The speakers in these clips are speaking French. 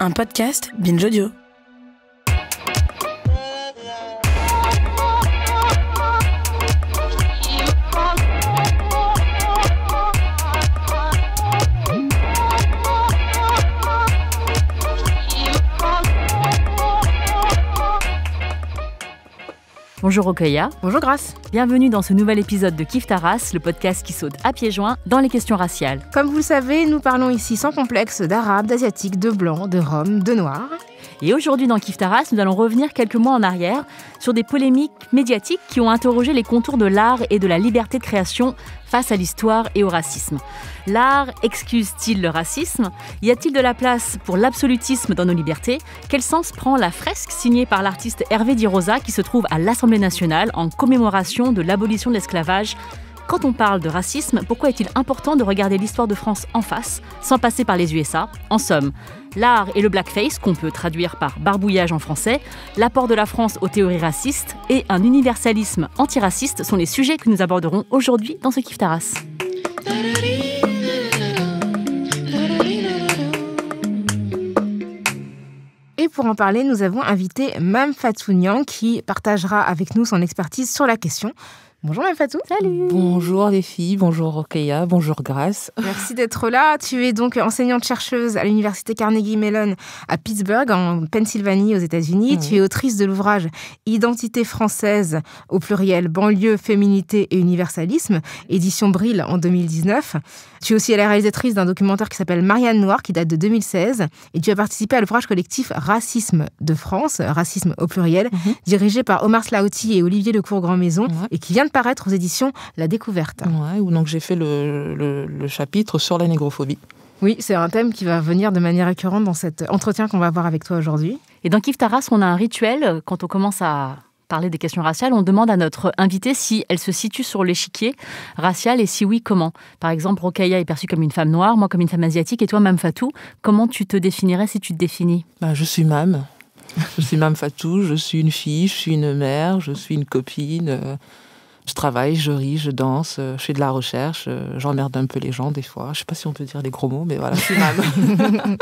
Un podcast Binge Audio. Bonjour Rokhaya. Bonjour Grace. Bienvenue dans ce nouvel épisode de Kiffe ta race, le podcast qui saute à pieds joints dans les questions raciales. Comme vous le savez, nous parlons ici sans complexe d'arabes, d'asiatiques, de blancs, de roms, de noirs. Et aujourd'hui dans Kiffe ta race, nous allons revenir quelques mois en arrière sur des polémiques médiatiques qui ont interrogé les contours de l'art et de la liberté de création face à l'histoire et au racisme. L'art excuse-t-il le racisme ? Y a-t-il de la place pour l'absolutisme dans nos libertés ? Quel sens prend la fresque signée par l'artiste Hervé Di Rosa qui se trouve à l'Assemblée nationale en commémoration de l'abolition de l'esclavage ? Quand on parle de racisme, pourquoi est-il important de regarder l'histoire de France en face, sans passer par les USA ? En somme, l'art et le blackface, qu'on peut traduire par barbouillage en français, l'apport de la France aux théories racistes et un universalisme antiraciste sont les sujets que nous aborderons aujourd'hui dans ce Kiffe ta race. Et pour en parler, nous avons invité Mame Fatou Niang qui partagera avec nous son expertise sur la question. Bonjour Mame Fatou. Salut. Bonjour les filles, bonjour Rokhaya, bonjour Grace. Merci d'être là. Tu es donc enseignante-chercheuse à l'université Carnegie Mellon à Pittsburgh, en Pennsylvanie, aux États-Unis. Tu es autrice de l'ouvrage Identité française, au pluriel, banlieue, féminité et universalisme, édition Brill en 2019. Tu es aussi la réalisatrice d'un documentaire qui s'appelle Marianne Noire, qui date de 2016. Et tu as participé à l'ouvrage collectif Racisme de France, racisme au pluriel, dirigé par Omar Slaouti et Olivier Lecourt-Grandmaison, et qui vient de paraître aux éditions La Découverte. Ouais, où donc j'ai fait le chapitre sur la négrophobie. Oui, c'est un thème qui va venir de manière récurrente dans cet entretien qu'on va avoir avec toi aujourd'hui. Et dans Kiffe ta race, on a un rituel, quand on commence à parler des questions raciales, on demande à notre invitée si elle se situe sur l'échiquier racial et si oui, comment. Par exemple, Rokhaya est perçue comme une femme noire, moi comme une femme asiatique, et toi, Mame Fatou, comment tu te définirais si tu te définis ? Je suis Mame. Je suis Mame Fatou, je suis une fille, je suis une mère, je suis une copine. Je travaille, je ris, je danse, je fais de la recherche, j'emmerde un peu les gens des fois. Je ne sais pas si on peut dire des gros mots, mais voilà, je suis Mame.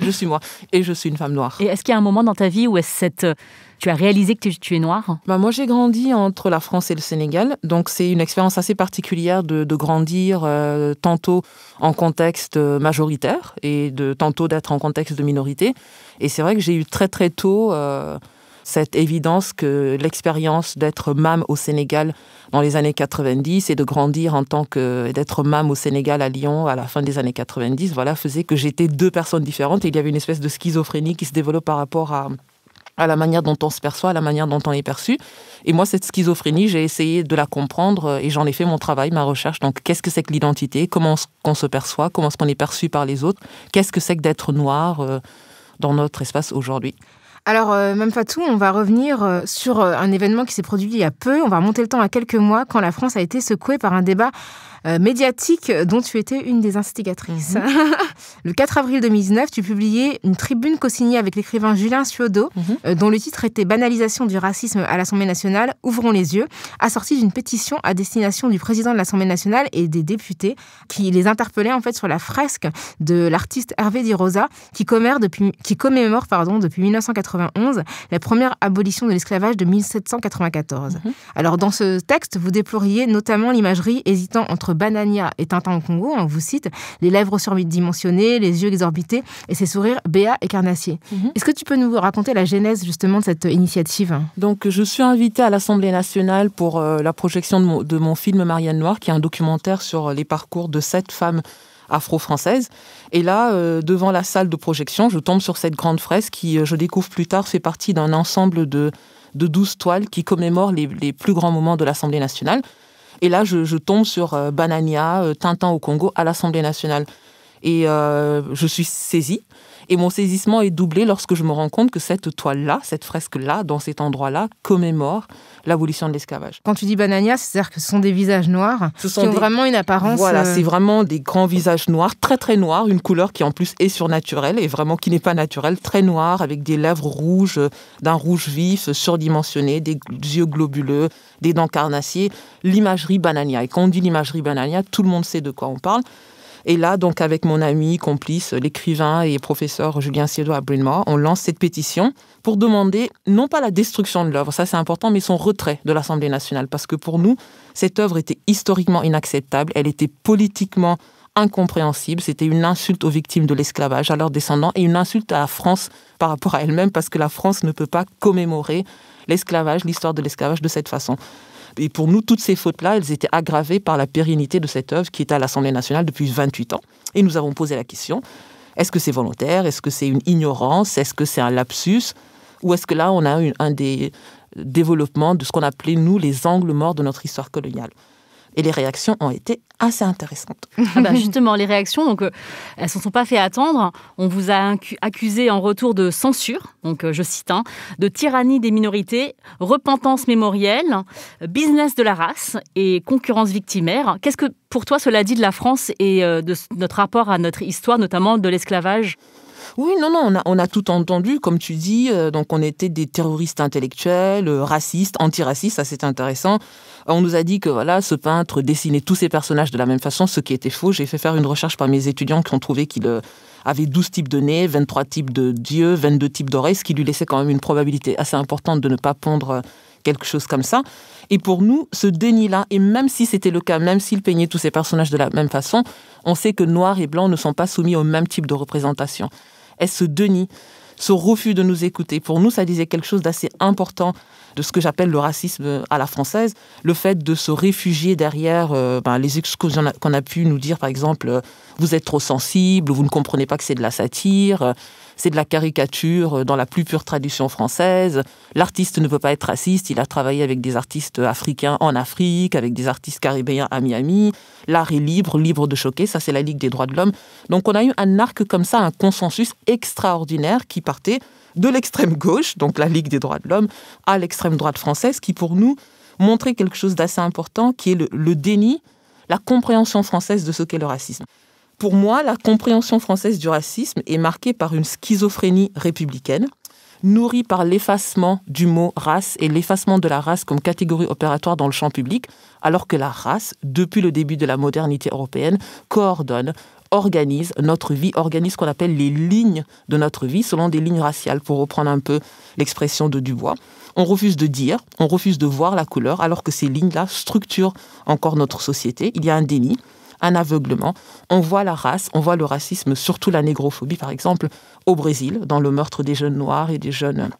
Je suis moi. Et je suis une femme noire. Et est-ce qu'il y a un moment dans ta vie où tu as réalisé que tu es noire ? Moi, j'ai grandi entre la France et le Sénégal. Donc, c'est une expérience assez particulière de grandir tantôt en contexte majoritaire et tantôt d'être en contexte de minorité. Et c'est vrai que j'ai eu très, très tôt cette évidence que l'expérience d'être mame au Sénégal dans les années 90 et de grandir d'être mame au Sénégal à Lyon à la fin des années 90, faisait que j'étais deux personnes différentes et il y avait une espèce de schizophrénie qui se développe par rapport à la manière dont on se perçoit, à la manière dont on est perçu. Et moi, cette schizophrénie, j'ai essayé de la comprendre et j'en ai fait mon travail, ma recherche. Donc, qu'est-ce que c'est que l'identité ? Comment qu'on se perçoit ? Comment est-ce qu'on est perçu par les autres ? Qu'est-ce que c'est que d'être noir dans notre espace aujourd'hui ? Alors, Mame Fatou, on va revenir sur un événement qui s'est produit il y a peu. On va remonter le temps à quelques mois quand la France a été secouée par un débat médiatique dont tu étais une des instigatrices. Le 4 avril 2019, tu publiais une tribune co-signée avec l'écrivain Julien Ciodo, dont le titre était « Banalisation du racisme à l'Assemblée nationale, ouvrons les yeux », assortie d'une pétition à destination du président de l'Assemblée nationale et des députés qui les interpellaient en fait sur la fresque de l'artiste Hervé Di Rosa qui commémore depuis 1991 la première abolition de l'esclavage de 1794. Alors dans ce texte, vous déploriez notamment l'imagerie hésitant entre Banania et Tintin au Congo, on vous cite, les lèvres surdimensionnées, les yeux exorbités et ses sourires béats et carnassiers. Est-ce que tu peux nous raconter la genèse justement de cette initiative ? Donc je suis invitée à l'Assemblée nationale pour la projection de mon film Marianne Noire, qui est un documentaire sur les parcours de 7 femmes afro-françaises. Et là, devant la salle de projection, je tombe sur cette grande fresque qui, je découvre plus tard, fait partie d'un ensemble de 12 toiles qui commémorent les plus grands moments de l'Assemblée nationale. Et là, je tombe sur Banania, Tintin au Congo, à l'Assemblée nationale. Et je suis saisie. Et mon saisissement est doublé lorsque je me rends compte que cette toile-là, cette fresque-là, dans cet endroit-là, commémore l'abolition de l'esclavage. Quand tu dis Banania, c'est-à-dire que ce sont des visages noirs qui ont vraiment une apparence... Voilà, c'est vraiment des grands visages noirs, très très noirs, une couleur qui en plus est surnaturelle et vraiment qui n'est pas naturelle, très noire, avec des lèvres rouges, d'un rouge vif, surdimensionné, des yeux globuleux, des dents carnassiers, l'imagerie Banania. Et quand on dit l'imagerie Banania, tout le monde sait de quoi on parle. Et là, donc, avec mon ami, complice, l'écrivain et professeur Julien Siedo à Bryn Mawr, on lance cette pétition pour demander, non pas la destruction de l'œuvre, ça c'est important, mais son retrait de l'Assemblée nationale. Parce que pour nous, cette œuvre était historiquement inacceptable, elle était politiquement incompréhensible, c'était une insulte aux victimes de l'esclavage, à leurs descendants, et une insulte à la France par rapport à elle-même, parce que la France ne peut pas commémorer l'esclavage, l'histoire de l'esclavage de cette façon. Et pour nous, toutes ces fautes-là, elles étaient aggravées par la pérennité de cette œuvre qui est à l'Assemblée nationale depuis 28 ans. Et nous avons posé la question, est-ce que c'est volontaire? Est-ce que c'est une ignorance? Est-ce que c'est un lapsus? Ou est-ce que là, on a un des développements de ce qu'on appelait, nous, les angles morts de notre histoire coloniale? Et les réactions ont été assez intéressantes. Justement, les réactions, donc, elles ne se sont pas fait attendre. On vous a accusé en retour de censure, donc je cite, de tyrannie des minorités, repentance mémorielle, business de la race et concurrence victimaire. Qu'est-ce que pour toi cela dit de la France et de notre rapport à notre histoire, notamment de l'esclavage ? Oui, non, on a tout entendu, comme tu dis. Donc, on était des terroristes intellectuels, racistes, antiracistes, ça c'est intéressant. On nous a dit que voilà, ce peintre dessinait tous ses personnages de la même façon, ce qui était faux. J'ai fait faire une recherche par mes étudiants qui ont trouvé qu'il avait 12 types de nez, 23 types de yeux, 22 types d'oreilles, ce qui lui laissait quand même une probabilité assez importante de ne pas pondre quelque chose comme ça. Et pour nous, ce déni-là, et même si c'était le cas, même s'il peignait tous ses personnages de la même façon, on sait que noir et blanc ne sont pas soumis au même type de représentation. Et ce déni, ce refus de nous écouter, pour nous, ça disait quelque chose d'assez important de ce que j'appelle le racisme à la française, le fait de se réfugier derrière les excuses qu'on a pu nous dire, par exemple, vous êtes trop sensible, vous ne comprenez pas que c'est de la satire, c'est de la caricature dans la plus pure tradition française. L'artiste ne peut pas être raciste, il a travaillé avec des artistes africains en Afrique, avec des artistes caribéens à Miami. L'art est libre, libre de choquer, ça c'est la Ligue des droits de l'homme. Donc on a eu un arc comme ça, un consensus extraordinaire qui partait de l'extrême gauche, donc la Ligue des droits de l'homme, à l'extrême droite française, qui pour nous montrait quelque chose d'assez important, qui est le déni, la compréhension française de ce qu'est le racisme. Pour moi, la compréhension française du racisme est marquée par une schizophrénie républicaine, nourrie par l'effacement du mot race et l'effacement de la race comme catégorie opératoire dans le champ public, alors que la race, depuis le début de la modernité européenne, coordonne, organise notre vie, organise ce qu'on appelle les lignes de notre vie selon des lignes raciales, pour reprendre un peu l'expression de Dubois. On refuse de dire, on refuse de voir la couleur, alors que ces lignes-là structurent encore notre société. Il y a un déni, un aveuglement. On voit la race, on voit le racisme, surtout la négrophobie, par exemple, au Brésil, dans le meurtre des jeunes noirs et des jeunes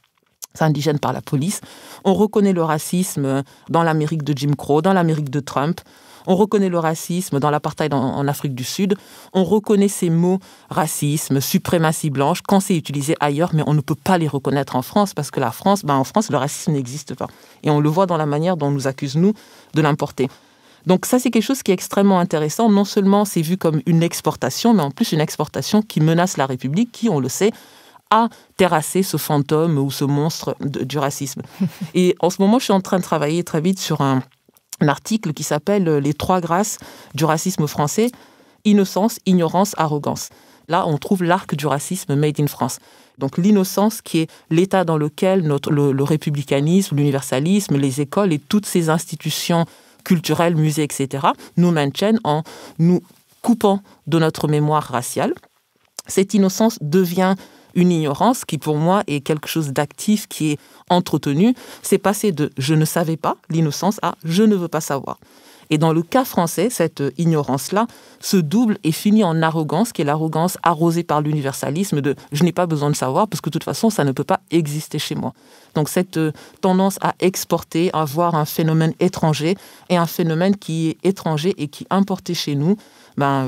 indigènes par la police. On reconnaît le racisme dans l'Amérique de Jim Crow, dans l'Amérique de Trump. On reconnaît le racisme dans l'apartheid en Afrique du Sud. On reconnaît ces mots racisme, suprématie blanche quand c'est utilisé ailleurs, mais on ne peut pas les reconnaître en France parce que en France, le racisme n'existe pas. Et on le voit dans la manière dont on nous accuse, nous, de l'importer. Donc ça, c'est quelque chose qui est extrêmement intéressant. Non seulement c'est vu comme une exportation, mais en plus une exportation qui menace la République, qui, on le sait, a terrassé ce fantôme ou ce monstre du racisme. Et en ce moment, je suis en train de travailler très vite sur un article qui s'appelle « Les trois grâces du racisme français, innocence, ignorance, arrogance ». Là, on trouve l'arc du racisme made in France. Donc l'innocence qui est l'état dans lequel le républicanisme, l'universalisme, les écoles et toutes ces institutions culturelles, musées, etc., nous maintiennent en nous coupant de notre mémoire raciale. Cette innocence devient une ignorance qui, pour moi, est quelque chose d'actif qui est entretenu. C'est passé de « je ne savais pas » l'innocence à « je ne veux pas savoir ». Et dans le cas français, cette ignorance-là se double et finit en arrogance, qui est l'arrogance arrosée par l'universalisme de « je n'ai pas besoin de savoir parce que de toute façon, ça ne peut pas exister chez moi ». Donc cette tendance à exporter, à voir un phénomène étranger et un phénomène qui est étranger et qui est importé chez nous,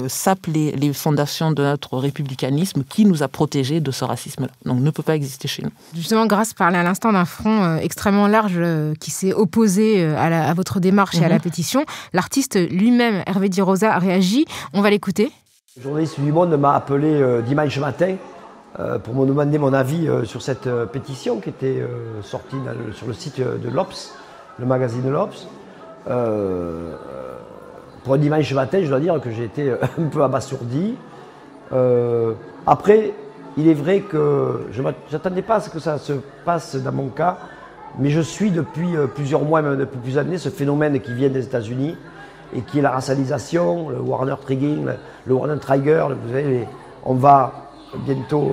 sape les fondations de notre républicanisme qui nous a protégés de ce racisme-là. Donc ne peut pas exister chez nous. Justement, Grâce parlait à l'instant d'un front extrêmement large qui s'est opposé à votre démarche et à la pétition. L'artiste lui-même, Hervé Di Rosa, a réagi. On va l'écouter. Le journaliste du Monde m'a appelé dimanche matin pour me demander mon avis sur cette pétition qui était sortie sur le site de l'Obs, le magazine l'Obs. Pour un dimanche matin, je dois dire que j'ai été un peu abasourdi. Après, il est vrai que je n'attendais pas à ce que ça se passe dans mon cas, mais je suis depuis plusieurs mois, même depuis plusieurs années, ce phénomène qui vient des États-Unis et qui est la racialisation, le Warner Trigging, le Warner Trigger. Vous savez, on va bientôt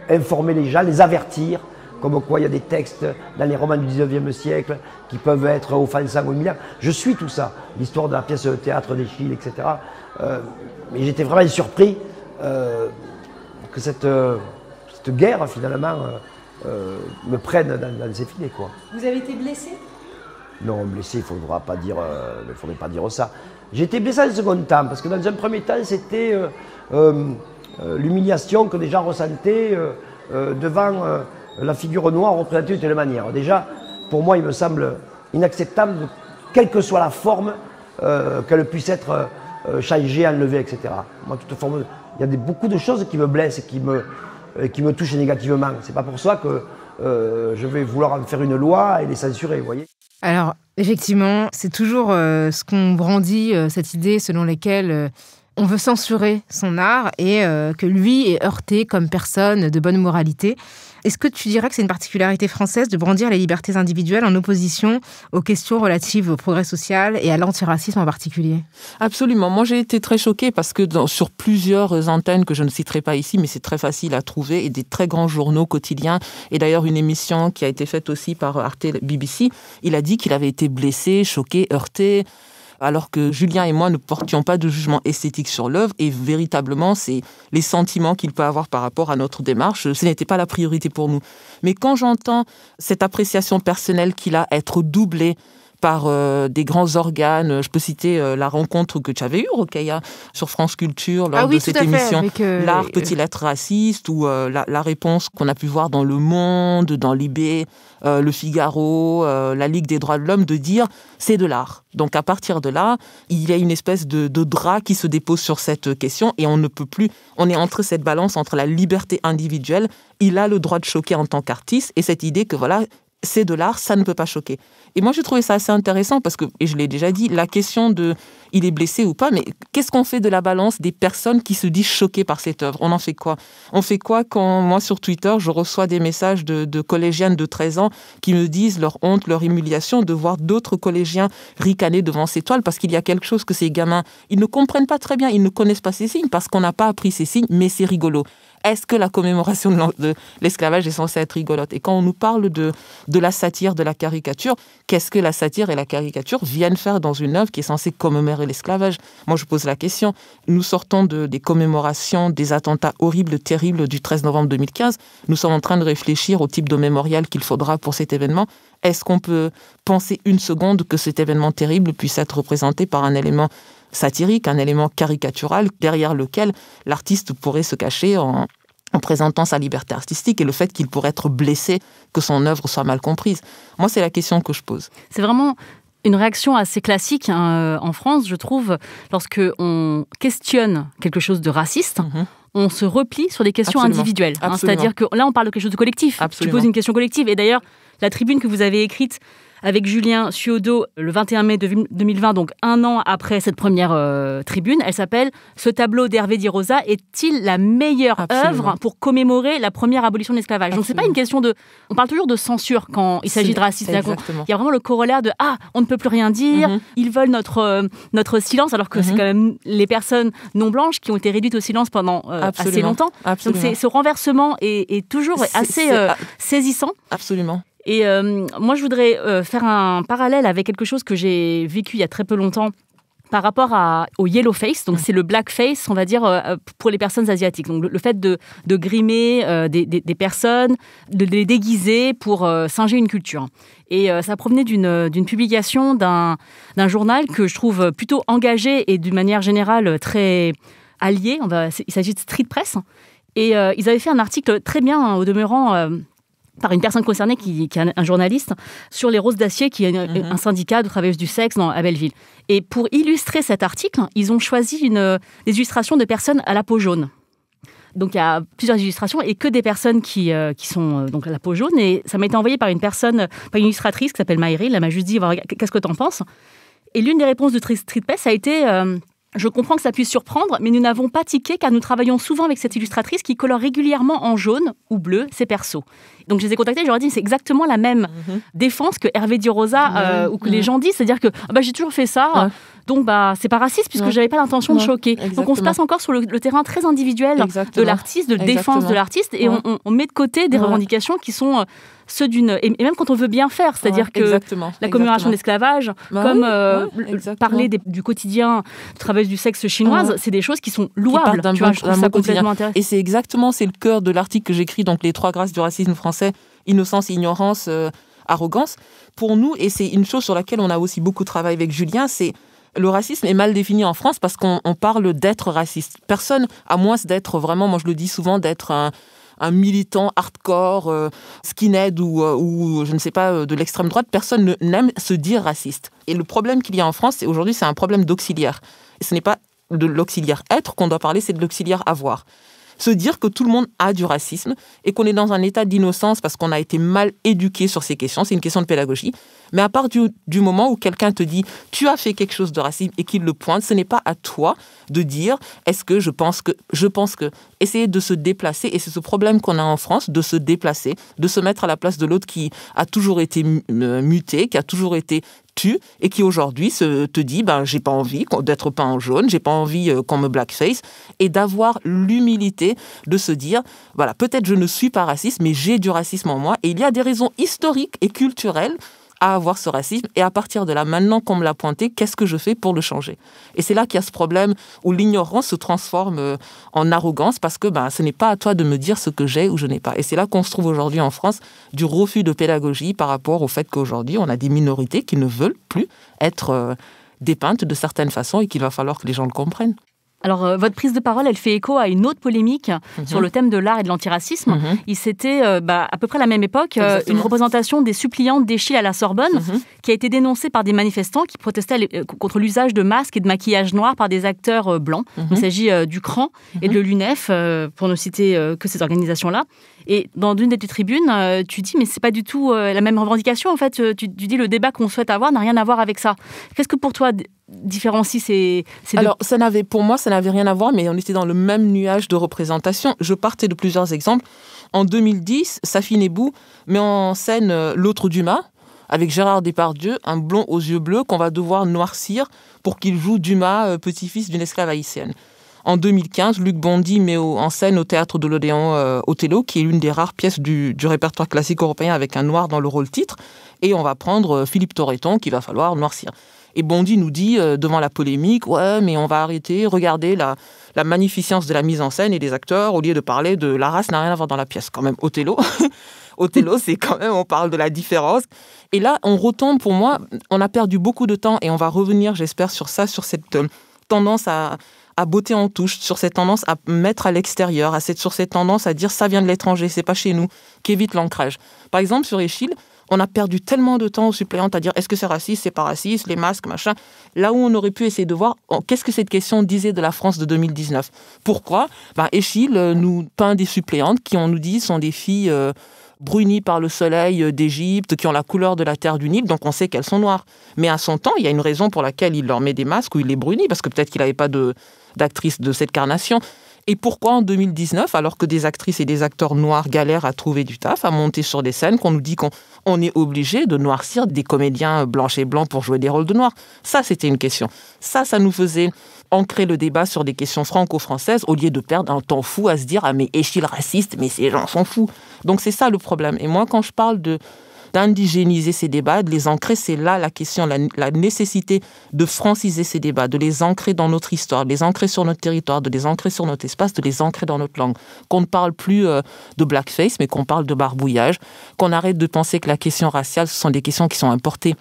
informer les gens, les avertir, comme quoi il y a des textes dans les romans du 19e siècle qui peuvent être offensants ou humiliants. Je suis tout ça, l'histoire de la pièce de théâtre d'Eschyle, etc. Mais j'étais vraiment surpris que cette guerre, finalement, me prenne dans ses filets, quoi. Vous avez été blessé ? Non, blessé, il ne faudrait pas dire ça. J'ai été blessé en second temps, parce que dans un premier temps, c'était l'humiliation que les gens ressentaient devant la figure noire représentée de telle manière. Déjà, pour moi, il me semble inacceptable, quelle que soit la forme, qu'elle puisse être changée, enlevée, etc. Moi, toute forme, il y a beaucoup de choses qui me blessent et qui me touchent négativement. C'est pas pour ça que je vais vouloir en faire une loi et les censurer, vous voyez. Alors, effectivement, c'est toujours ce qu'on brandit, cette idée selon laquelle on veut censurer son art et que lui est heurté comme personne de bonne moralité. Est-ce que tu dirais que c'est une particularité française de brandir les libertés individuelles en opposition aux questions relatives au progrès social et à l'antiracisme en particulier ? Absolument. Moi, j'ai été très choquée parce que sur plusieurs antennes que je ne citerai pas ici, mais c'est très facile à trouver, et des très grands journaux quotidiens, et d'ailleurs une émission qui a été faite aussi par Arte BBC, il a dit qu'il avait été blessé, choqué, heurté, alors que Julien et moi ne portions pas de jugement esthétique sur l'œuvre, et véritablement, c'est les sentiments qu'il peut avoir par rapport à notre démarche, ce n'était pas la priorité pour nous. Mais quand j'entends cette appréciation personnelle qu'il a être doublée par des grands organes. Je peux citer la rencontre que tu avais eue, Rokhaya, sur France Culture, lors de cette émission. Avec, l'art peut-il être raciste, ou la réponse qu'on a pu voir dans Le Monde, dans Libé, Le Figaro, la Ligue des droits de l'homme, de dire c'est de l'art. Donc à partir de là, il y a une espèce de drap qui se dépose sur cette question, et on ne peut plus, on est entre cette balance entre la liberté individuelle, il a le droit de choquer en tant qu'artiste, et cette idée que voilà, c'est de l'art, ça ne peut pas choquer. Et moi, j'ai trouvé ça assez intéressant parce que, et je l'ai déjà dit, la question de il est blessé ou pas, mais qu'est-ce qu'on fait de la balance des personnes qui se disent choquées par cette œuvre ? On en fait quoi ? On fait quoi quand, moi, sur Twitter, je reçois des messages de collégiennes de 13 ans qui me disent leur honte, leur humiliation de voir d'autres collégiens ricaner devant ces toiles, parce qu'il y a quelque chose que ces gamins, ils ne comprennent pas très bien, ils ne connaissent pas ces signes parce qu'on n'a pas appris ces signes, mais c'est rigolo. Est-ce que la commémoration de l'esclavage est censée être rigolote ? Et quand on nous parle de la satire, de la caricature, qu'est-ce que la satire et la caricature viennent faire dans une œuvre qui est censée commémorer l'esclavage ? Moi, je pose la question. Nous sortons des commémorations des attentats horribles, terribles du 13 novembre 2015. Nous sommes en train de réfléchir au type de mémorial qu'il faudra pour cet événement. Est-ce qu'on peut penser une seconde que cet événement terrible puisse être représenté par un élément satirique, un élément caricatural, derrière lequel l'artiste pourrait se cacher en présentant sa liberté artistique et le fait qu'il pourrait être blessé, que son œuvre soit mal comprise. Moi, c'est la question que je pose. C'est vraiment une réaction assez classique en France, je trouve, lorsque on questionne quelque chose de raciste. On se replie sur des questions individuelles. C'est-à-dire que là, on parle de quelque chose de collectif. Absolument. Tu poses une question collective. Et d'ailleurs, la tribune que vous avez écrite avec Julien Ciodo le 21 mai 2020, donc un an après cette première tribune, elle s'appelle « Ce tableau d'Hervé Di Rosa est-il la meilleure œuvre pour commémorer la première abolition de l'esclavage ?» Donc c'est pas une question de... On parle toujours de censure quand il s'agit de racisme. Il y a vraiment le corollaire de « Ah, on ne peut plus rien dire, ils veulent notre silence », alors que c'est quand même les personnes non blanches qui ont été réduites au silence pendant assez longtemps. Donc ce renversement est toujours assez saisissant. Absolument. Et moi, je voudrais faire un parallèle avec quelque chose que j'ai vécu il y a très peu longtemps par rapport au yellow face. Donc, c'est le black face, on va dire, pour les personnes asiatiques. Donc, le fait de grimer des personnes, de les déguiser pour singer une culture. Et ça provenait d'une publication d'un journal que je trouve plutôt engagé et d'une manière générale très allié. Il s'agit de Street Press. Et ils avaient fait un article très bien, au demeurant... par une personne concernée qui est un journaliste, sur les Roses d'Acier, qui est un syndicat de travailleuses du sexe à Belleville. Et pour illustrer cet article, ils ont choisi des illustrations de personnes à la peau jaune. Donc il y a plusieurs illustrations et que des personnes qui sont donc à la peau jaune. Et ça m'a été envoyé par une illustratrice qui s'appelle Maïri. Elle m'a juste dit « Qu'est-ce que t'en penses ?» Et l'une des réponses de Street Press a été Je comprends que ça puisse surprendre, mais nous n'avons pas tiqué car nous travaillons souvent avec cette illustratrice qui colore régulièrement en jaune ou bleu ses persos. Donc je les ai contactés, je leur ai dit c'est exactement la même défense que Hervé Di Rosa ou que les gens disent, c'est-à-dire que j'ai toujours fait ça, donc c'est pas raciste puisque j'avais pas l'intention de choquer. Exactement. Donc on se place encore sur le terrain très individuel de l'artiste, de défense de l'artiste, et on met de côté des revendications qui sont ceux d'une... Et même quand on veut bien faire, c'est-à-dire que la commémoration de l'esclavage, parler du quotidien de travailleuse du sexe chinoise, c'est des choses qui sont louables. Je trouve ça complètement intéressant. Et c'est le cœur de l'article que j'écris, donc les 3 grâces du racisme français, innocence, ignorance, arrogance. Pour nous, et c'est une chose sur laquelle on a aussi beaucoup travaillé avec Julien, c'est le racisme est mal défini en France parce qu'on parle d'être raciste. Personne, à moins d'être vraiment, moi je le dis souvent, d'être un militant hardcore, skinhead ou je ne sais pas, de l'extrême droite, personne n'aime se dire raciste. Et le problème qu'il y a en France, aujourd'hui, c'est un problème d'auxiliaire. Et ce n'est pas de l'auxiliaire être qu'on doit parler, c'est de l'auxiliaire avoir. Se dire que tout le monde a du racisme et qu'on est dans un état d'innocence parce qu'on a été mal éduqué sur ces questions, c'est une question de pédagogie. Mais à part du moment où quelqu'un te dit « tu as fait quelque chose de raciste » et qu'il le pointe, ce n'est pas à toi de dire « est-ce que je pense que ». Essayer de se déplacer, et c'est ce problème qu'on a en France, de se déplacer, de se mettre à la place de l'autre qui a toujours été muté, qui a toujours été tu, et qui aujourd'hui te dit j'ai pas envie d'être peint en jaune, j'ai pas envie qu'on me blackface, et d'avoir l'humilité de se dire voilà, peut-être je ne suis pas raciste, mais j'ai du racisme en moi, et il y a des raisons historiques et culturelles à avoir ce racisme, et à partir de là, maintenant qu'on me l'a pointé, qu'est-ce que je fais pour le changer? Et c'est là qu'il y a ce problème où l'ignorance se transforme en arrogance, parce que ce n'est pas à toi de me dire ce que j'ai ou je n'ai pas. Et c'est là qu'on se trouve aujourd'hui en France, du refus de pédagogie par rapport au fait qu'aujourd'hui, on a des minorités qui ne veulent plus être dépeintes de certaines façons et qu'il va falloir que les gens le comprennent. Alors, votre prise de parole, elle fait écho à une autre polémique sur le thème de l'art et de l'antiracisme. Il s'était, à peu près à la même époque, une représentation des suppliantes d'Eschyle à la Sorbonne qui a été dénoncée par des manifestants qui protestaient contre l'usage de masques et de maquillage noir par des acteurs blancs. Il s'agit du CRAN et de l'UNEF, pour ne citer que ces organisations-là. Et dans une de tes tribunes, tu dis, mais c'est pas du tout la même revendication. En fait, tu dis, le débat qu'on souhaite avoir n'a rien à voir avec ça. Qu'est-ce que pour toi différencie ces deux? Alors, pour moi, ça n'avait rien à voir, mais on était dans le même nuage de représentation. Je partais de plusieurs exemples. En 2010, Safi Nebou met en scène L'autre Dumas, avec Gérard Depardieu, un blond aux yeux bleus qu'on va devoir noircir pour qu'il joue Dumas, petit-fils d'une esclave haïtienne. En 2015, Luc Bondy met en scène au théâtre de l'Odéon Othello, qui est l'une des rares pièces du répertoire classique européen avec un noir dans le rôle titre. Et on va prendre Philippe Torreton, qu'il va falloir noircir. Et Bondy nous dit, devant la polémique, ouais, mais on va arrêter, regardez la magnificence de la mise en scène et des acteurs, au lieu de parler de la race, n'a rien à voir dans la pièce. Quand même, Othello, c'est quand même, on parle de la différence. Et là, on retombe, pour moi, on a perdu beaucoup de temps, et on va revenir, j'espère, sur ça, sur cette tendance à botter en touche, sur cette tendance à mettre à l'extérieur, sur cette tendance à dire ça vient de l'étranger, c'est pas chez nous, qui évite l'ancrage. Par exemple, sur Eschyle, on a perdu tellement de temps aux suppléantes à dire est-ce que c'est raciste, c'est pas raciste, les masques, machin. Là où on aurait pu essayer de voir qu'est-ce que cette question disait de la France de 2019. Pourquoi Eschyle nous peint des suppléantes qui, on nous dit, sont des filles brunies par le soleil d'Égypte, qui ont la couleur de la terre du Nil, donc on sait qu'elles sont noires. Mais à son temps, il y a une raison pour laquelle il leur met des masques ou il les brunit, parce que peut-être qu'il n'avait pas d'actrice de cette carnation. Et pourquoi en 2019, alors que des actrices et des acteurs noirs galèrent à trouver du taf, à monter sur des scènes, qu'on nous dit qu'on est obligé de noircir des comédiens blancs et blancs pour jouer des rôles de noirs? Ça, c'était une question. Ça nous faisait ancrer le débat sur des questions franco-françaises au lieu de perdre un temps fou à se dire « Ah, mais Eschyle raciste, mais ces gens sont fous ». Donc c'est ça le problème. Et moi, quand je parle d'indigéniser ces débats, de les ancrer, c'est là la question, la nécessité de franciser ces débats, de les ancrer dans notre histoire, de les ancrer sur notre territoire, de les ancrer sur notre espace, de les ancrer dans notre langue. Qu'on ne parle plus de blackface, mais qu'on parle de barbouillage, qu'on arrête de penser que la question raciale, ce sont des questions qui sont importées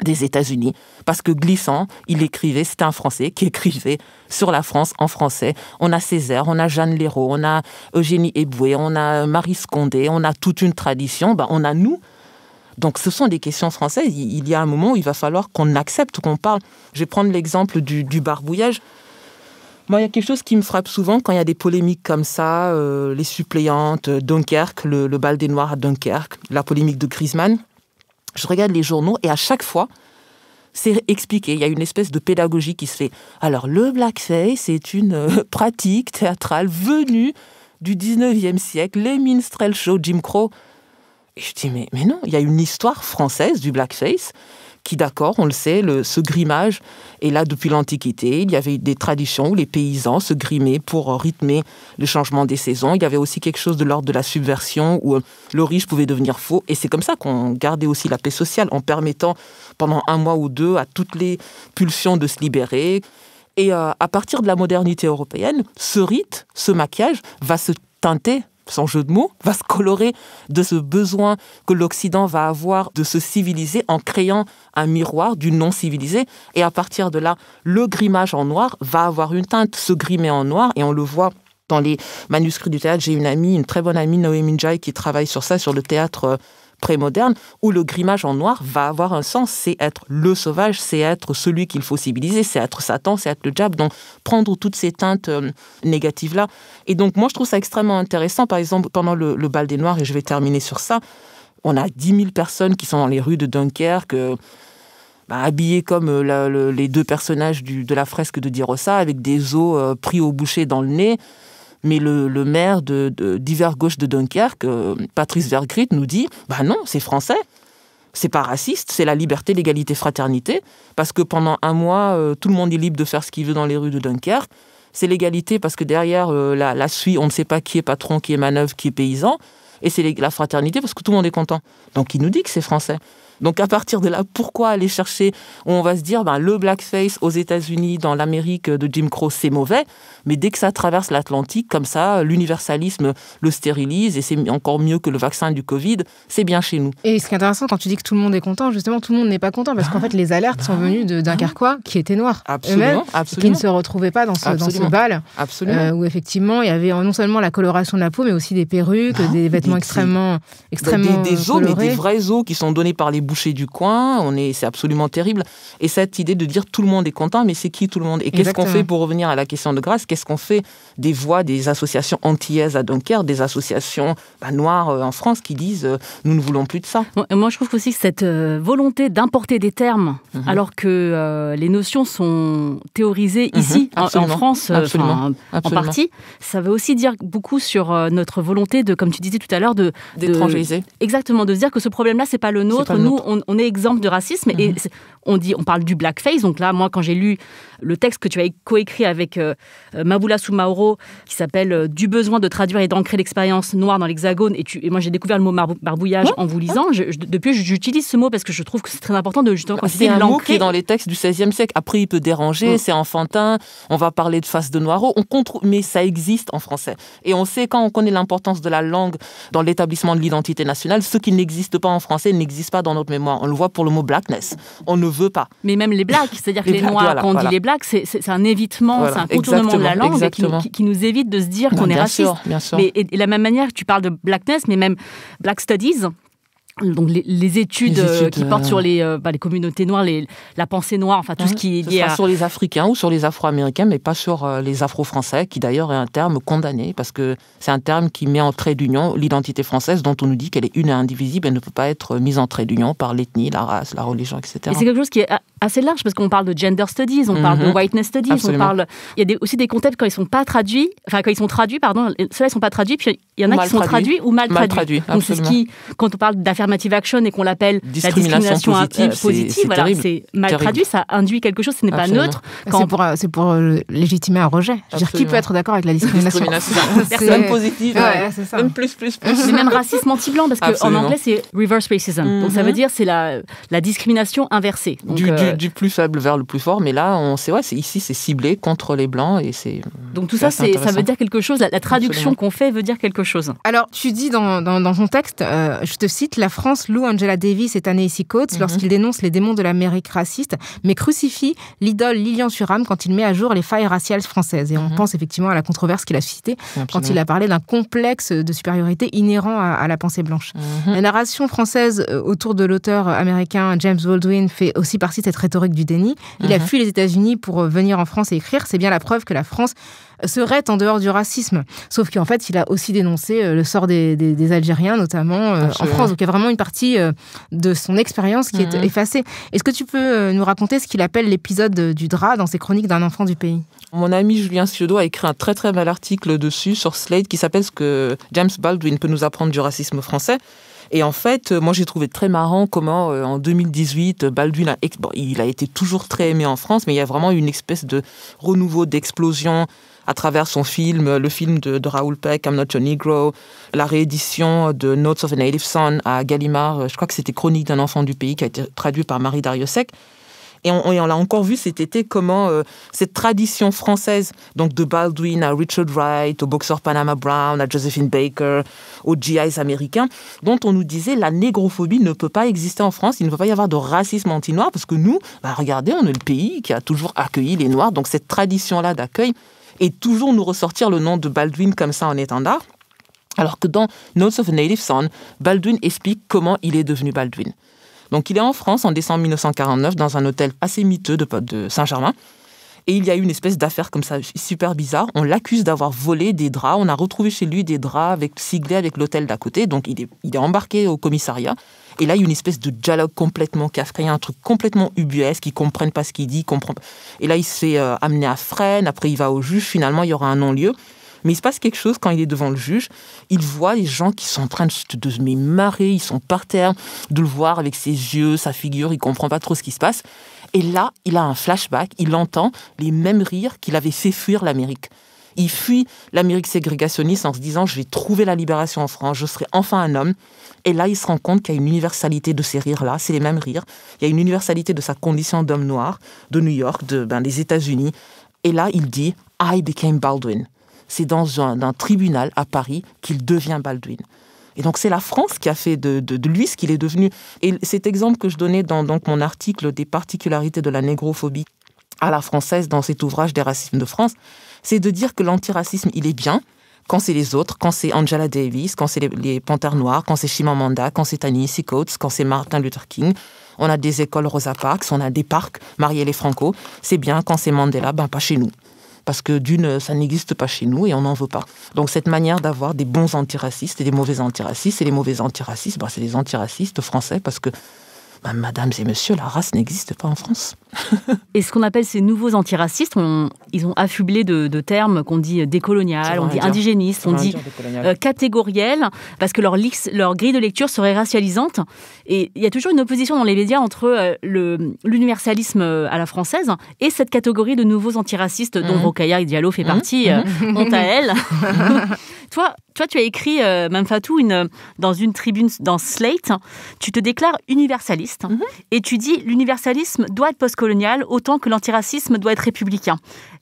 des États-Unis, parce que Glissant, c'était un Français qui écrivait sur la France en français. On a Césaire, on a Jeanne Léraud, on a Eugénie Eboué, on a Marie Scondé, on a toute une tradition, on a nous. Donc ce sont des questions françaises. Il y a un moment où il va falloir qu'on accepte, qu'on parle. Je vais prendre l'exemple du barbouillage. Moi, il y a quelque chose qui me frappe souvent quand il y a des polémiques comme ça, les suppléantes, Dunkerque, le bal des Noirs à Dunkerque, la polémique de Griezmann. Je regarde les journaux et à chaque fois, c'est expliqué. Il y a une espèce de pédagogie qui se fait. Alors, le blackface, c'est une pratique théâtrale venue du 19e siècle, les minstrel shows, Jim Crow. Et je dis, mais non, il y a une histoire française du blackface qui, d'accord, on le sait, ce grimage est là depuis l'Antiquité. Il y avait des traditions où les paysans se grimaient pour rythmer le changement des saisons. Il y avait aussi quelque chose de l'ordre de la subversion où le riche pouvait devenir faux. Et c'est comme ça qu'on gardait aussi la paix sociale, en permettant pendant 1 mois ou 2 à toutes les pulsions de se libérer. Et à partir de la modernité européenne, ce rite, ce maquillage va se teinter, sans jeu de mots, va se colorer de ce besoin que l'Occident va avoir de se civiliser en créant un miroir du non-civilisé. Et à partir de là, le grimage en noir va avoir une teinte, se grimer en noir, et on le voit dans les manuscrits du théâtre. J'ai une très bonne amie, Noémie Njai, qui travaille sur ça, sur le théâtre prémoderne, où le grimage en noir va avoir un sens, c'est être le sauvage, c'est être celui qu'il faut civiliser, c'est être Satan, c'est être le diable, donc prendre toutes ces teintes négatives-là. Et donc moi je trouve ça extrêmement intéressant, par exemple pendant le bal des Noirs, et je vais terminer sur ça, on a 10 000 personnes qui sont dans les rues de Dunkerque, habillées comme les 2 personnages de la fresque de Di Rossa, avec des os pris au boucher dans le nez. Mais le maire d'Hiver Gauche de Dunkerque, Patrice Vergrit, nous dit « non, c'est français, c'est pas raciste, c'est la liberté, l'égalité, fraternité, parce que pendant 1 mois, tout le monde est libre de faire ce qu'il veut dans les rues de Dunkerque. C'est l'égalité parce que derrière la suie, on ne sait pas qui est patron, qui est manœuvre, qui est paysan. Et c'est la fraternité parce que tout le monde est content. » Donc il nous dit que c'est français. Donc à partir de là, pourquoi aller chercher où on va se dire le blackface aux États-Unis, dans l'Amérique de Jim Crow, c'est mauvais, mais dès que ça traverse l'Atlantique, comme ça, l'universalisme le stérilise et c'est encore mieux que le vaccin du Covid, c'est bien chez nous. Et ce qui est intéressant quand tu dis que tout le monde est content, justement, tout le monde n'est pas content parce qu'en fait, les alertes sont venues de Dunkerquois qui étaient noirs eux-mêmes, qui ne se retrouvaient pas dans ce bal, où effectivement, il y avait non seulement la coloration de la peau, mais aussi des perruques, des vêtements extrêmement des os, colorés. Mais des vrais os qui sont donnés par les bouchers du coin, c'est absolument terrible. Et cette idée de dire tout le monde est content, mais c'est qui tout le monde ? Et qu'est-ce qu'on fait pour revenir à la question de Grace ? Qu'est-ce qu'on fait des voix des associations antillaises à Dunkerque, des associations noires en France qui disent nous ne voulons plus de ça ? Moi, je trouve aussi que cette volonté d'importer des termes, alors que les notions sont théorisées ici, en France, en partie, ça veut aussi dire beaucoup sur notre volonté de, comme tu disais tout à l'heure, d'étrangériser. Exactement, de se dire que ce problème-là, c'est pas le nôtre. Nous, on est exempt de racisme et on parle du blackface. Donc là, moi, quand j'ai lu le texte que tu as coécrit avec Maboula Soumaoro, qui s'appelle « Du besoin de traduire et d'ancrer l'expérience noire dans l'Hexagone », et moi, j'ai découvert le mot barbouillage en vous lisant. Depuis, j'utilise ce mot parce que je trouve que c'est très important de justement c'est un mot qui est dans les textes du XVIe siècle. Après, il peut déranger, c'est enfantin, on va parler de face de noiro, mais ça existe en français. Et on sait, quand on connaît l'importance de la langue dans l'établissement de l'identité nationale, ce qui n'existe pas en français n'existe pas dans notre mémoire. On le voit pour le mot blackness. On ne veut pas. Mais même les blacks, c'est-à-dire que les noirs, quand on dit les blacks, c'est un évitement, c'est un contournement de la langue qui nous évite de se dire qu'on est raciste. Bien sûr. Mais, et de la même manière que tu parles de blackness, mais même black studies, donc les études qui portent sur les communautés noires, la pensée noire, enfin tout ce qui est lié sur les Africains ou sur les Afro-Américains, mais pas sur les Afro-Français, qui d'ailleurs est un terme condamné, parce que c'est un terme qui met en trait d'union l'identité française, dont on nous dit qu'elle est une et indivisible, elle ne peut pas être mise en trait d'union par l'ethnie, la race, la religion, etc. Et c'est quelque chose qui est assez large, parce qu'on parle de gender studies, on parle de whiteness studies, il y a aussi des concepts quand ils sont pas traduits, ceux-là ils sont pas traduits, puis il y en a qui sont traduits ou mal traduits. Donc c'est quand on parle d'affirmative action et qu'on l'appelle la discrimination positive, voilà, c'est mal traduit, ça induit quelque chose, ce n'est pas neutre. C'est pour légitimer un rejet. Je veux dire, qui peut être d'accord avec la discrimination Personne positive, même plus. Mais même racisme anti-blanc, parce qu'en anglais, c'est reverse racism. Donc ça veut dire c'est la discrimination inversée. Donc, du plus faible vers le plus fort, mais là, ici, c'est ciblé contre les blancs. Et donc tout ça, ça veut dire quelque chose. La traduction qu'on fait veut dire quelque chose. Alors, tu dis dans ton texte, je te cite, la France loue Angela Davis et Ta-Nehisi Coates lorsqu'il dénonce les démons de l'Amérique raciste, mais crucifie l'idole Lilian Thuram quand il met à jour les failles raciales françaises. Et on pense effectivement à la controverse qu'il a suscitée quand il a parlé d'un complexe de supériorité inhérent à la pensée blanche. La narration française autour de l'auteur américain James Baldwin fait aussi partie de cette rhétorique du déni. Il a fui les États-Unis pour venir en France et écrire. C'est bien la preuve que la France serait en dehors du racisme. Sauf qu'en fait, il a aussi dénoncé le sort des Algériens, notamment en France. Donc, il y a vraiment une partie de son expérience qui est effacée. Est-ce que tu peux nous raconter ce qu'il appelle l'épisode du drap dans ses chroniques d'un enfant du pays ? Mon ami Julien Ciodo a écrit un très très bel article dessus sur Slate qui s'appelle « Ce que James Baldwin peut nous apprendre du racisme français ». Et en fait, moi j'ai trouvé très marrant comment en 2018, Baldwin il a été toujours très aimé en France, mais il y a vraiment une espèce de renouveau, d'explosion à travers son film, le film de Raoul Peck, I'm Not Your Negro, la réédition de Notes of a Native Son à Gallimard, je crois que c'était Chronique d'un enfant du pays qui a été traduit par Marie Dariussec. Et on l'a encore vu cet été comment cette tradition française, donc de Baldwin à Richard Wright, au boxeur Panama Brown, à Josephine Baker, aux GIs américains, dont on nous disait la négrophobie ne peut pas exister en France, il ne peut pas y avoir de racisme anti-noir, parce que nous, regardez, on est le pays qui a toujours accueilli les Noirs, donc cette tradition-là d'accueil, et toujours nous ressortir le nom de Baldwin comme ça en étendard, alors que dans Notes of a Native Son, Baldwin explique comment il est devenu Baldwin. Donc, il est en France en décembre 1949 dans un hôtel assez miteux de Saint-Germain. Et il y a eu une espèce d'affaire comme ça, super bizarre. On l'accuse d'avoir volé des draps. On a retrouvé chez lui des draps siglés avec l'hôtel d'à côté. Donc, il est embarqué au commissariat. Et là, il y a une espèce de dialogue complètement kafkaïen, un truc complètement ubuesque. Ils ne comprennent pas ce qu'il dit. Et là, il se fait amener à Fresnes. Après, il va au juge. Finalement, il y aura un non-lieu. Mais il se passe quelque chose quand il est devant le juge. Il voit les gens qui sont en train de se marrer, ils sont par terre, de le voir avec ses yeux, sa figure, il ne comprend pas trop ce qui se passe. Et là, il a un flashback, il entend les mêmes rires qu'il avait fait fuir l'Amérique. Il fuit l'Amérique ségrégationniste en se disant « je vais trouver la libération en France, je serai enfin un homme ». Et là, il se rend compte qu'il y a une universalité de ces rires-là, c'est les mêmes rires. Il y a une universalité de sa condition d'homme noir, de New York, des États-Unis. Et là, il dit « I became Baldwin ». C'est dans un tribunal à Paris qu'il devient Baldwin. Et donc, c'est la France qui a fait de lui ce qu'il est devenu. Et cet exemple que je donnais dans mon article des particularités de la négrophobie à la française dans cet ouvrage des racismes de France, c'est de dire que l'antiracisme, il est bien quand c'est les autres, quand c'est Angela Davis, quand c'est les Panthères Noires, quand c'est Chimamanda, quand c'est Ta-Nehisi Coates, quand c'est Martin Luther King. On a des écoles Rosa Parks, on a des parcs Marielle et Franco. C'est bien quand c'est Mandela, pas chez nous. Parce que ça n'existe pas chez nous et on n'en veut pas. Donc cette manière d'avoir des bons antiracistes et des mauvais antiracistes, et les mauvais antiracistes, c'est les antiracistes français, parce que, mesdames et messieurs, la race n'existe pas en France. Et ce qu'on appelle ces nouveaux antiracistes, ils ont affublé de termes qu'on dit décolonial, on dit indigéniste, on dit catégoriel, parce que leur grille de lecture serait racialisante. Et il y a toujours une opposition dans les médias entre l'universalisme à la française et cette catégorie de nouveaux antiracistes dont Rokhaya Diallo fait partie, honte à elle. Toi, tu as écrit, Mamfatou, dans une tribune dans Slate, tu te déclares universaliste et tu dis l'universalisme doit être postcolonial autant que l'antiracisme doit être républicain.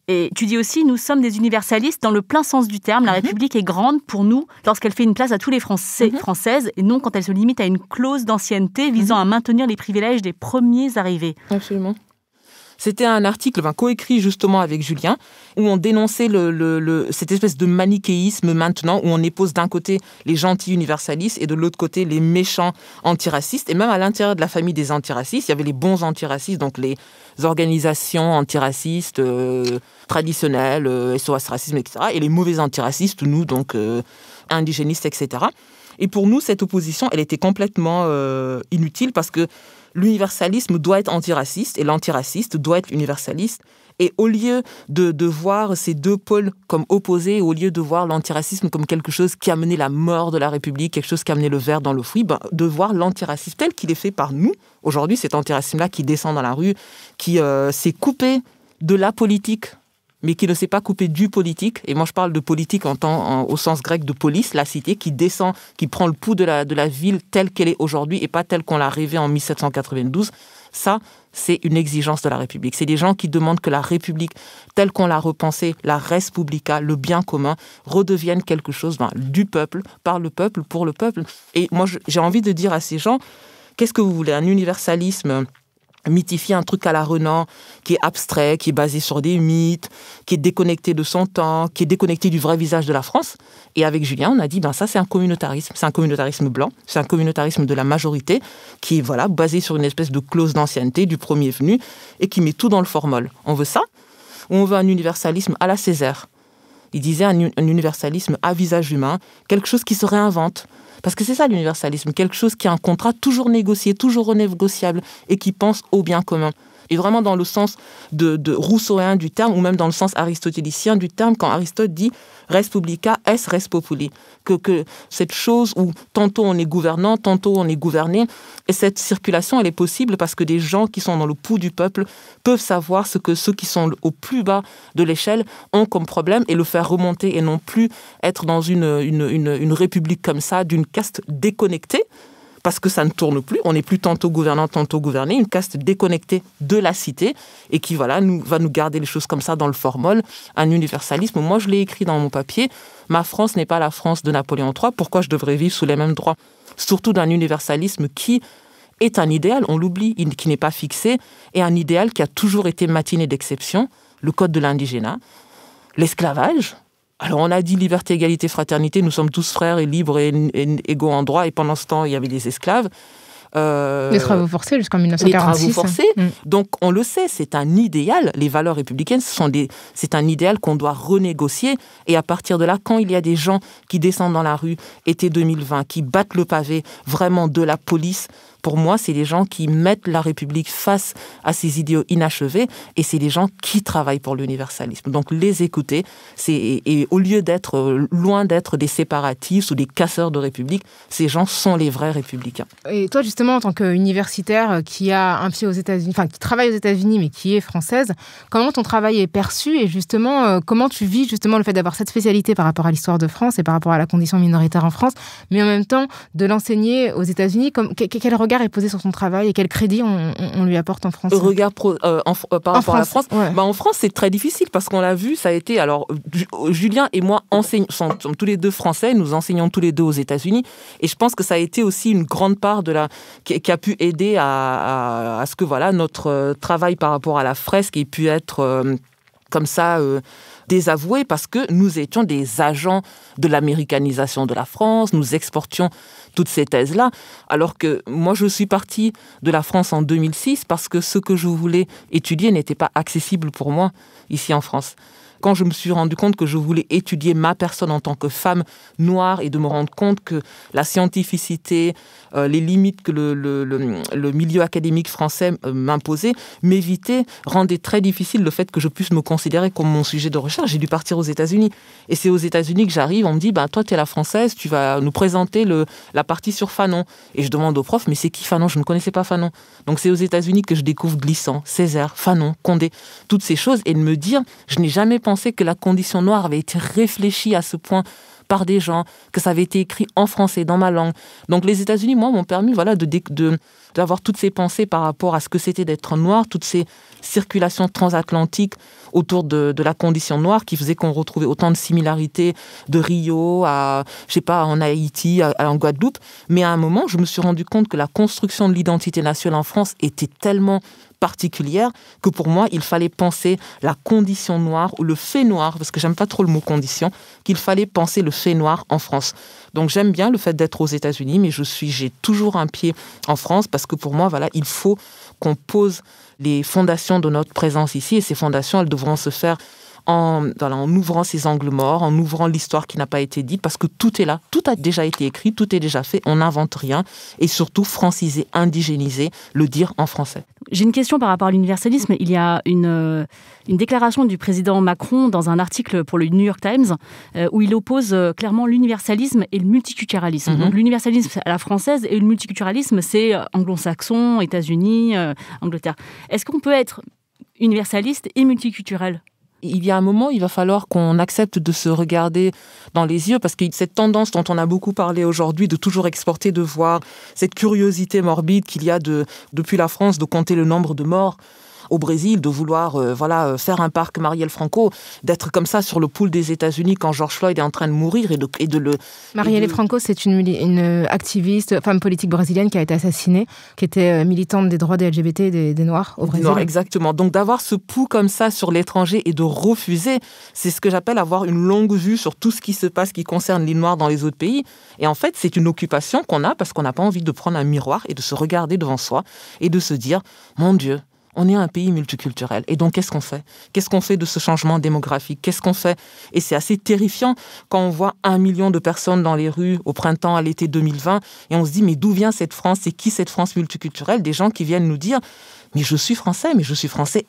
Et tu dis aussi, nous sommes des universalistes dans le plein sens du terme. La République est grande pour nous lorsqu'elle fait une place à tous les Français, Françaises, et non quand elle se limite à une clause d'ancienneté visant à maintenir les privilèges des premiers arrivés. Absolument. C'était un article coécrit justement avec Julien, où on dénonçait cette espèce de manichéisme maintenant, où on oppose d'un côté les gentils universalistes et de l'autre côté les méchants antiracistes. Et même à l'intérieur de la famille des antiracistes, il y avait les bons antiracistes, donc les organisations antiracistes traditionnelles, SOS Racisme, etc. Et les mauvais antiracistes, nous, donc indigénistes, etc. Et pour nous, cette opposition, elle était complètement inutile parce que l'universalisme doit être antiraciste et l'antiraciste doit être universaliste. Et au lieu de voir ces deux pôles comme opposés, au lieu de voir l'antiracisme comme quelque chose qui a mené la mort de la République, quelque chose qui a mené le ver dans le fruit, de voir l'antiracisme tel qu'il est fait par nous. Aujourd'hui, cet antiracisme-là qui descend dans la rue, qui s'est coupé de la politique, mais qui ne s'est pas coupé du politique. Et moi, je parle de politique au sens grec de polis, la cité, qui descend, qui prend le pouls de la ville telle qu'elle est aujourd'hui et pas telle qu'on l'a rêvée en 1792. Ça, c'est une exigence de la République. C'est des gens qui demandent que la République, telle qu'on l'a repensée, la res publica, le bien commun, redevienne quelque chose du peuple, par le peuple, pour le peuple. Et moi, j'ai envie de dire à ces gens, qu'est-ce que vous voulez ? Un universalisme mythifier un truc à la Renan qui est abstrait, qui est basé sur des mythes, qui est déconnecté de son temps, qui est déconnecté du vrai visage de la France. Et avec Julien, on a dit, ça c'est un communautarisme. C'est un communautarisme blanc, c'est un communautarisme de la majorité qui est basé sur une espèce de clause d'ancienneté du premier venu et qui met tout dans le formol. On veut ça ou on veut un universalisme à la Césaire? Il disait un universalisme à visage humain, quelque chose qui se réinvente. Parce que c'est ça l'universalisme, quelque chose qui a un contrat toujours négocié, toujours renégociable et qui pense au bien commun. Et vraiment dans le sens de rousseauien du terme, ou même dans le sens aristotélicien du terme, quand Aristote dit « res publica est res populi », que cette chose où tantôt on est gouvernant, tantôt on est gouverné, et cette circulation, elle est possible parce que des gens qui sont dans le pouls du peuple peuvent savoir ce que ceux qui sont au plus bas de l'échelle ont comme problème et le faire remonter et non plus être dans une république comme ça, d'une caste déconnectée, parce que ça ne tourne plus, on n'est plus tantôt gouvernant, tantôt gouverné, une caste déconnectée de la cité et qui va nous garder les choses comme ça dans le formol, un universalisme. Moi, je l'ai écrit dans mon papier, ma France n'est pas la France de Napoléon III, pourquoi je devrais vivre sous les mêmes droits? Surtout d'un universalisme qui est un idéal, on l'oublie, qui n'est pas fixé, et un idéal qui a toujours été matiné d'exception, le code de l'indigénat, l'esclavage. Alors, on a dit liberté, égalité, fraternité, nous sommes tous frères et libres et égaux en droit, et pendant ce temps, il y avait des esclaves. Les travaux forcés jusqu'en 1946. Les travaux forcés. Donc, on le sait, c'est un idéal. Les valeurs républicaines, c'est un idéal qu'on doit renégocier. Et à partir de là, quand il y a des gens qui descendent dans la rue, été 2020, qui battent le pavé vraiment de la police, pour moi, c'est des gens qui mettent la République face à ces idéaux inachevés et c'est des gens qui travaillent pour l'universalisme. Donc, les écouter, et au lieu d'être, loin d'être des séparatistes ou des casseurs de République, ces gens sont les vrais républicains. Et toi, justement, en tant qu'universitaire qui a un pied aux États-Unis, enfin, qui travaille aux États-Unis mais qui est française, comment ton travail est perçu et justement, comment tu vis justement le fait d'avoir cette spécialité par rapport à l'histoire de France et par rapport à la condition minoritaire en France, mais en même temps de l'enseigner aux États-Unis, quel regard est posé sur son travail et quel crédit on lui apporte en France? Regard par rapport à la France, ouais. En France, c'est très difficile parce qu'on l'a vu, ça a été... Alors, Julien et moi sommes tous les deux français, nous enseignons tous les deux aux États-Unis et je pense que ça a été aussi une grande part qui a pu aider à ce que notre travail par rapport à la fresque ait pu être comme ça... désavoués parce que nous étions des agents de l'américanisation de la France, nous exportions toutes ces thèses-là, alors que moi je suis partie de la France en 2006 parce que ce que je voulais étudier n'était pas accessible pour moi ici en France. Quand je me suis rendu compte que je voulais étudier ma personne en tant que femme noire et de me rendre compte que la scientificité, les limites que le milieu académique français m'imposait, m'évitait, rendait très difficile le fait que je puisse me considérer comme mon sujet de recherche. J'ai dû partir aux États-Unis. Et c'est aux États-Unis que j'arrive, on me dit, toi, tu es la française, tu vas nous présenter la partie sur Fanon. Et je demande au prof, mais c'est qui Fanon? Je ne connaissais pas Fanon. Donc c'est aux États-Unis que je découvre Glissant, Césaire, Fanon, Condé, toutes ces choses. Et de me dire, je n'ai jamais pensé que la condition noire avait été réfléchie à ce point par des gens, que ça avait été écrit en français, dans ma langue. Donc les États-Unis, moi, m'ont permis d'avoir toutes ces pensées par rapport à ce que c'était d'être noir, toutes ces circulations transatlantiques autour de la condition noire qui faisaient qu'on retrouvait autant de similarités de Rio à, en Haïti, en Guadeloupe. Mais à un moment, je me suis rendu compte que la construction de l'identité nationale en France était tellement particulière que pour moi, il fallait penser la condition noire ou le fait noir, parce que j'aime pas trop le mot condition, qu'il fallait penser le fait noir en France. Donc j'aime bien le fait d'être aux États-Unis, mais j'ai toujours un pied en France parce que pour moi, il faut qu'on pose les fondations de notre présence ici et ces fondations, elles devront se faire en ouvrant ces angles morts, en ouvrant l'histoire qui n'a pas été dite, parce que tout est là, tout a déjà été écrit, tout est déjà fait, on n'invente rien, et surtout franciser, indigéniser, le dire en français. J'ai une question par rapport à l'universalisme. Il y a une déclaration du président Macron dans un article pour le New York Times où il oppose clairement l'universalisme et le multiculturalisme. Donc l'universalisme c'est à la française et le multiculturalisme c'est anglo-saxon, États-Unis, Angleterre. Est-ce qu'on peut être universaliste et multiculturel ? Il y a un moment, il va falloir qu'on accepte de se regarder dans les yeux parce que cette tendance dont on a beaucoup parlé aujourd'hui de toujours exporter, de voir cette curiosité morbide qu'il y a depuis la France de compter le nombre de morts au Brésil, de vouloir faire un parc Marielle Franco, d'être comme ça sur le pool des États-Unis quand George Floyd est en train de mourir et de le... Marielle Franco, c'est une activiste, femme politique brésilienne qui a été assassinée, qui était militante des droits des LGBT et des Noirs au Brésil. Non, exactement. Donc d'avoir ce pouls comme ça sur l'étranger et de refuser, c'est ce que j'appelle avoir une longue vue sur tout ce qui se passe qui concerne les Noirs dans les autres pays. Et en fait, c'est une occupation qu'on a parce qu'on n'a pas envie de prendre un miroir et de se regarder devant soi et de se dire, mon Dieu, on est un pays multiculturel. Et donc, qu'est-ce qu'on fait ? Qu'est-ce qu'on fait de ce changement démographique ? Qu'est-ce qu'on fait ? Et c'est assez terrifiant quand on voit 1 million de personnes dans les rues au printemps, à l'été 2020, et on se dit, mais d'où vient cette France ? C'est qui cette France multiculturelle ? Des gens qui viennent nous dire, mais je suis français et je suis français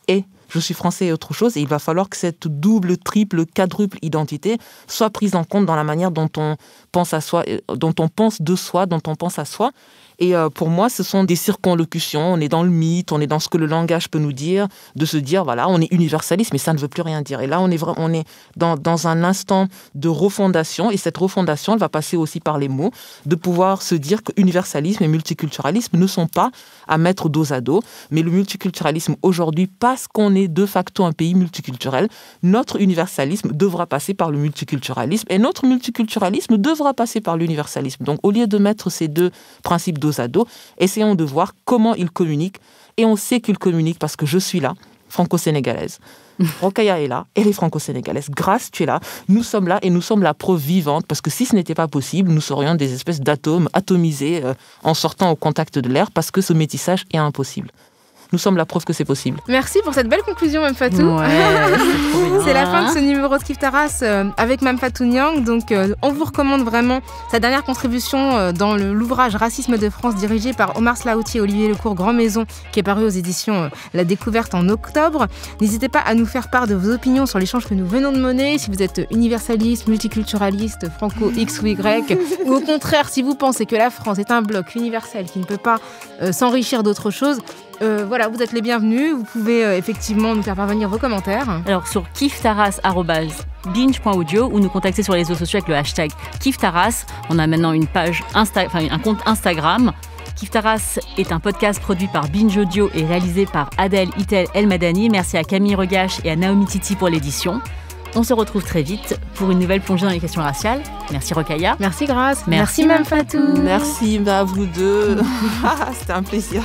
et autre chose. Et il va falloir que cette double, triple, quadruple identité soit prise en compte dans la manière dont on pense à soi, dont on pense de soi, dont on pense à soi. Et pour moi, ce sont des circonlocutions. On est dans le mythe, on est dans ce que le langage peut nous dire, de se dire, voilà, on est universaliste, mais ça ne veut plus rien dire. Et là, on est dans un instant de refondation. Et cette refondation, elle va passer aussi par les mots, de pouvoir se dire que universalisme et multiculturalisme ne sont pas à mettre dos à dos. Mais le multiculturalisme, aujourd'hui, parce qu'on est de facto un pays multiculturel, notre universalisme devra passer par le multiculturalisme. Et notre multiculturalisme devra passer par l'universalisme. Donc, au lieu de mettre ces deux principes dos à dos, essayons de voir comment ils communiquent. Et on sait qu'ils communiquent parce que je suis là, franco-sénégalaise. Rokhaya est là, elle est franco-sénégalaise. Grace, tu es là, nous sommes là et nous sommes la preuve vivante parce que si ce n'était pas possible, nous serions des espèces d'atomes atomisés en sortant au contact de l'air parce que ce métissage est impossible. Nous sommes la preuve que c'est possible. Merci pour cette belle conclusion, Mame Fatou. Ouais, c'est la fin de ce numéro de Kif Taras avec Mame Fatou Niang. Donc, on vous recommande vraiment sa dernière contribution dans l'ouvrage Racisme de France, dirigé par Omar Slaouti et Olivier Lecourt, Grand Maison, qui est paru aux éditions La Découverte en octobre. N'hésitez pas à nous faire part de vos opinions sur l'échange que nous venons de mener. Si vous êtes universaliste, multiculturaliste, franco X ou Y, ou au contraire, si vous pensez que la France est un bloc universel qui ne peut pas s'enrichir d'autre chose, voilà, vous êtes les bienvenus. Vous pouvez effectivement nous faire parvenir vos commentaires. Alors sur kiftaras@binge.audio ou nous contacter sur les réseaux sociaux avec le hashtag Kiftaras. On a maintenant une page un compte Instagram. Kiftaras est un podcast produit par Binge Audio et réalisé par Adèle Itel El Madani. Merci à Camille Regache et à Naomi Titi pour l'édition. On se retrouve très vite pour une nouvelle plongée dans les questions raciales. Merci Rokhaya. Merci Grace. Merci Mame Fatou. Merci à vous deux. C'était un plaisir.